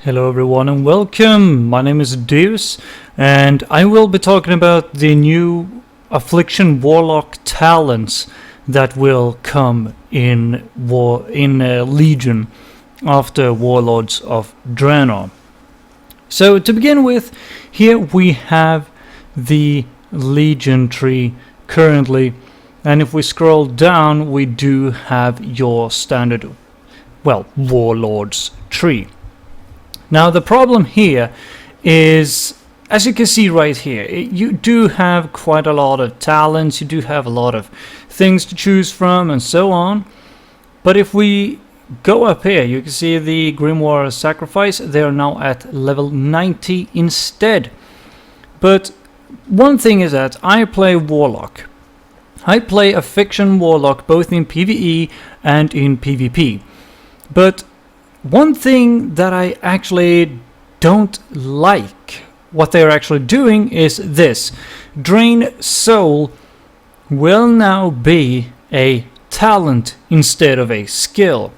Hello everyone and welcome. My name is Deus and I will be talking about the new Affliction Warlock talents that will come in Legion after Warlords of Draenor. So to begin with, here we have the Legion tree currently, and if we scroll down we do have your standard, Warlords tree. Now the problem here is, as you can see right here, you do have quite a lot of talents, you do have a lot of things to choose from and so on. But if we go up here, you can see the Grimoire Sacrifice, they are now at level 90 instead. But one thing is that I play Warlock. I play a Fiction Warlock both in PvE and in PvP. But one thing that I actually don't like what they're actually doing is this. Drain Soul will now be a talent instead of a skill,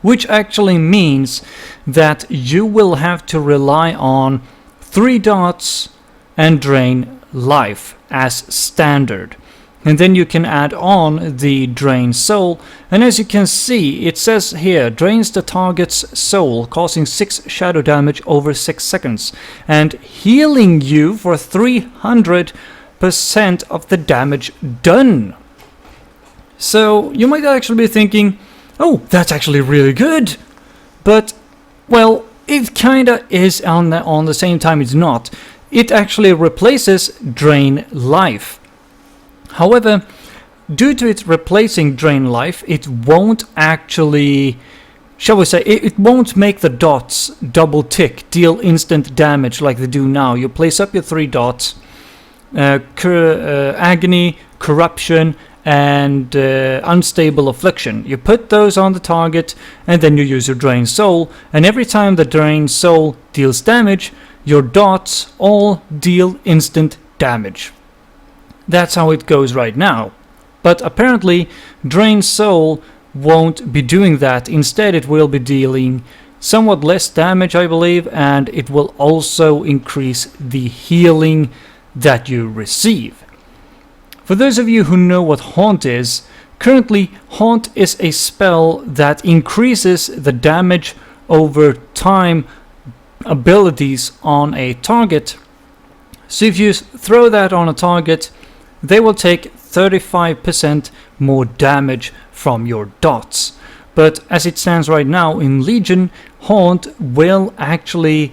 which actually means that you will have to rely on 3 dots and drain life as standard. And then you can add on the Drain Soul, and as you can see, it says here, drains the target's soul, causing 6 shadow damage over 6 seconds, and healing you for 300% of the damage done. So you might actually be thinking, oh, that's actually really good. But, well, it kinda is on the same time it's not. It actually replaces Drain Life. However, due to its replacing Drain Life, it won't actually, shall we say, it won't make the dots double tick, deal instant damage like they do now. You place up your 3 dots, Agony, Corruption, and Unstable Affliction. You put those on the target, and then you use your Drain Soul, and every time the Drain Soul deals damage, your dots all deal instant damage. That's how it goes right now. But apparently, Drain Soul won't be doing that. Instead, it will be dealing somewhat less damage, I believe, and it will also increase the healing that you receive. For those of you who know what Haunt is, currently Haunt is a spell that increases the damage over time abilities on a target. So if you throw that on a target, they will take 35% more damage from your dots. But as it stands right now in Legion, Haunt will actually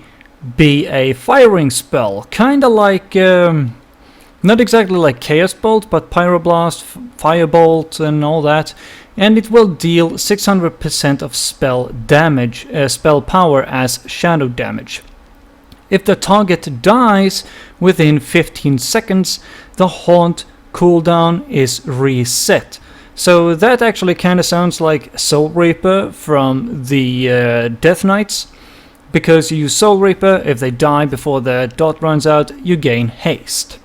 be a firing spell. Kinda like, not exactly like Chaos Bolt, but Pyroblast, Firebolt and all that. And it will deal 600% of spell damage, spell power as shadow damage. If the target dies within 15 seconds, the Haunt cooldown is reset. So that actually kind of sounds like Soul Reaper from the Death Knights, because you use Soul Reaper, if they die before the dot runs out, you gain haste.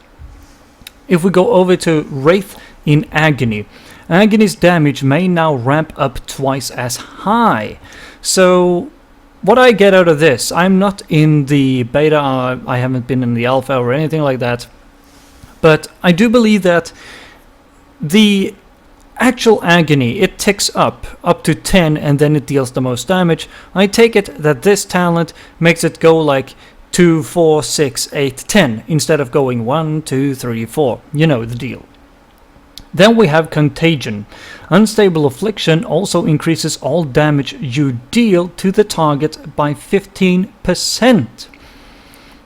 If we go over to Wraith in Agony, Agony's damage may now ramp up twice as high. So what I get out of this, I'm not in the beta, I haven't been in the alpha or anything like that, but I do believe that the actual Agony, it ticks up to 10 and then it deals the most damage. I take it that this talent makes it go like 2, 4, 6, 8, 10 instead of going 1, 2, 3, 4. You know the deal. Then we have Contagion. Unstable Affliction also increases all damage you deal to the target by 15%.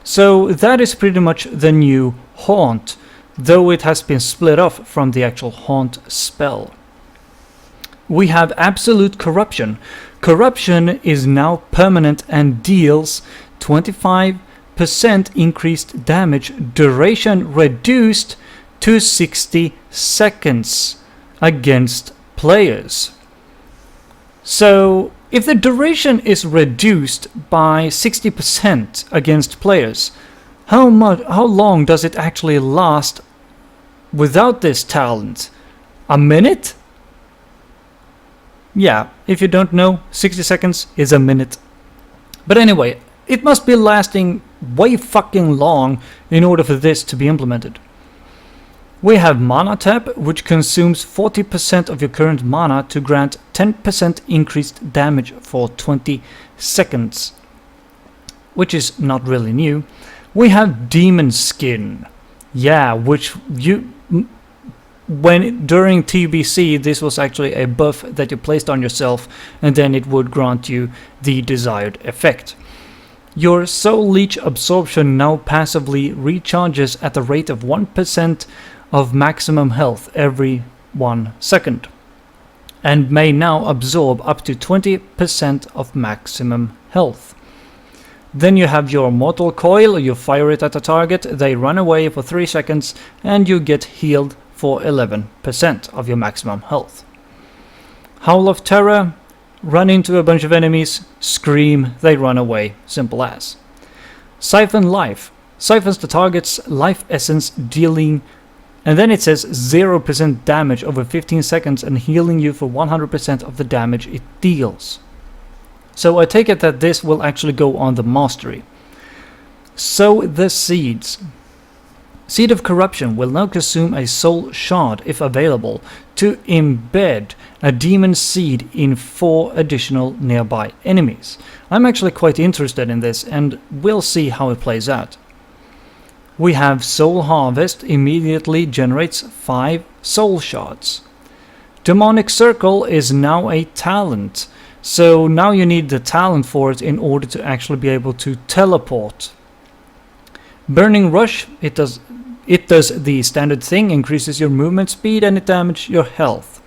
So that is pretty much the new Haunt, though it has been split off from the actual Haunt spell. We have Absolute Corruption. Corruption is now permanent and deals 25% increased damage, duration reduced to 60 seconds against players. So if the duration is reduced by 60% against players, how long does it actually last without this talent? A minute? Yeah, if you don't know, 60 seconds is a minute. But anyway, it must be lasting way fucking long in order for this to be implemented. We have Mana Tap, which consumes 40% of your current mana to grant 10% increased damage for 20 seconds, which is not really new. We have Demon Skin, yeah, which during TBC, this was actually a buff that you placed on yourself, and then it would grant you the desired effect. Your Soul Leech absorption now passively recharges at the rate of 1% of maximum health every 1 second, and may now absorb up to 20% of maximum health. Then you have your Mortal Coil. You fire it at a target, they run away for 3 seconds, and you get healed for 11% of your maximum health. Howl of Terror. Run into a bunch of enemies, scream, they run away, simple as. Siphon Life. Siphons the target's life essence, dealing, and then it says 0% damage over 15 seconds and healing you for 100% of the damage it deals. So I take it that this will actually go on the mastery. Sow the Seeds. Seed of Corruption will now consume a soul shard, if available, to embed a demon seed in 4 additional nearby enemies. I'm actually quite interested in this, and we'll see how it plays out. We have Soul Harvest. Immediately generates 5 soul shards. Demonic Circle is now a talent, so now you need the talent for it in order to actually be able to teleport. Burning Rush, it does the standard thing, increases your movement speed and it damages your health.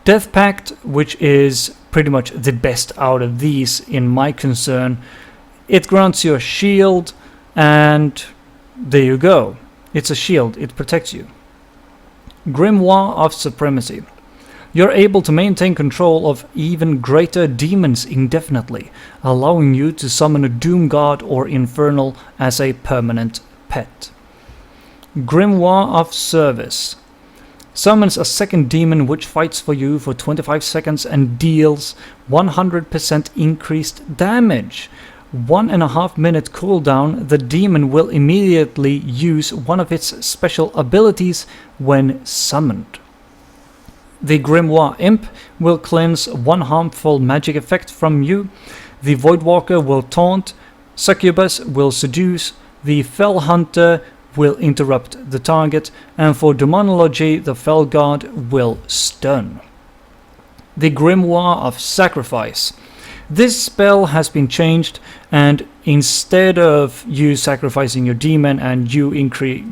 Death Pact, which is pretty much the best out of these in my concern, it grants you a shield, and there you go. It's a shield, it protects you. Grimoire of Supremacy. You're able to maintain control of even greater demons indefinitely, allowing you to summon a Doom God or Infernal as a permanent pet. Grimoire of Service. Summons a second demon which fights for you for 25 seconds and deals 100% increased damage. 1.5 minute cooldown, the demon will immediately use one of its special abilities when summoned. The Grimoire Imp will cleanse 1 harmful magic effect from you. The Voidwalker will taunt. Succubus will seduce. The Fell Hunter will interrupt the target, and for Demonology, the Fell Guard will stun. The Grimoire of Sacrifice. This spell has been changed, and instead of you sacrificing your demon and you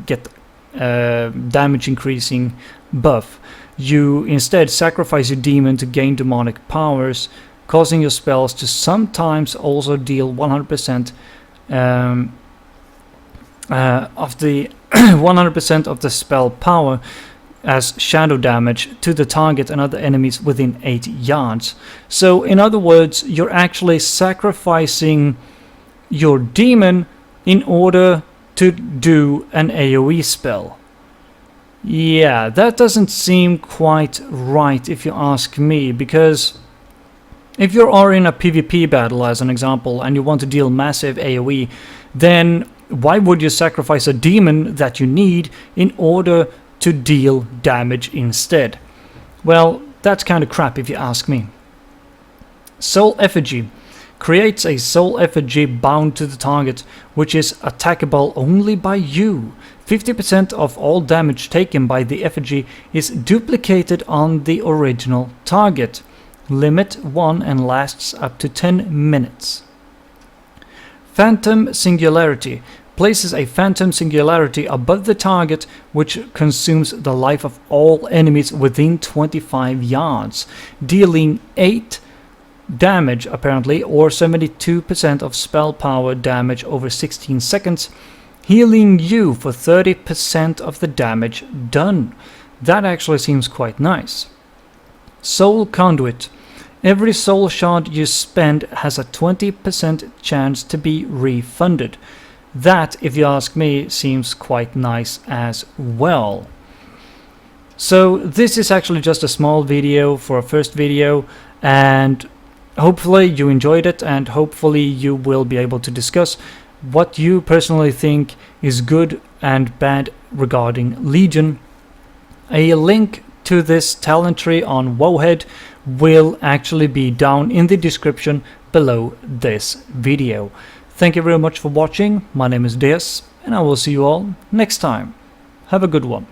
get damage increasing buff, you instead sacrifice your demon to gain demonic powers, causing your spells to sometimes also deal 100% of the 100% of the spell power as shadow damage to the target and other enemies within 8 yards. So in other words, you're actually sacrificing your demon in order to do an AoE spell. Yeah, that doesn't seem quite right if you ask me, because if you are in a PvP battle as an example and you want to deal massive AoE, then why would you sacrifice a demon that you need in order to deal damage instead? Well, that's kind of crap if you ask me. Soul Effigy. Creates a soul effigy bound to the target, which is attackable only by you. 50% of all damage taken by the effigy is duplicated on the original target. Limit 1 and lasts up to 10 minutes. Phantom Singularity. Places a Phantom Singularity above the target, which consumes the life of all enemies within 25 yards, dealing 8 damage apparently, or 72% of spell power damage over 16 seconds, healing you for 30% of the damage done. That actually seems quite nice. Soul Conduit. Every soul shard you spend has a 20% chance to be refunded. That, if you ask me, seems quite nice as well. So this is actually just a small video for a first video, and hopefully you enjoyed it, and hopefully you will be able to discuss what you personally think is good and bad regarding Legion. A link to this talent tree on Wowhead will actually be down in the description below this video. Thank you very much for watching. My name is Deus, and I will see you all next time. Have a good one.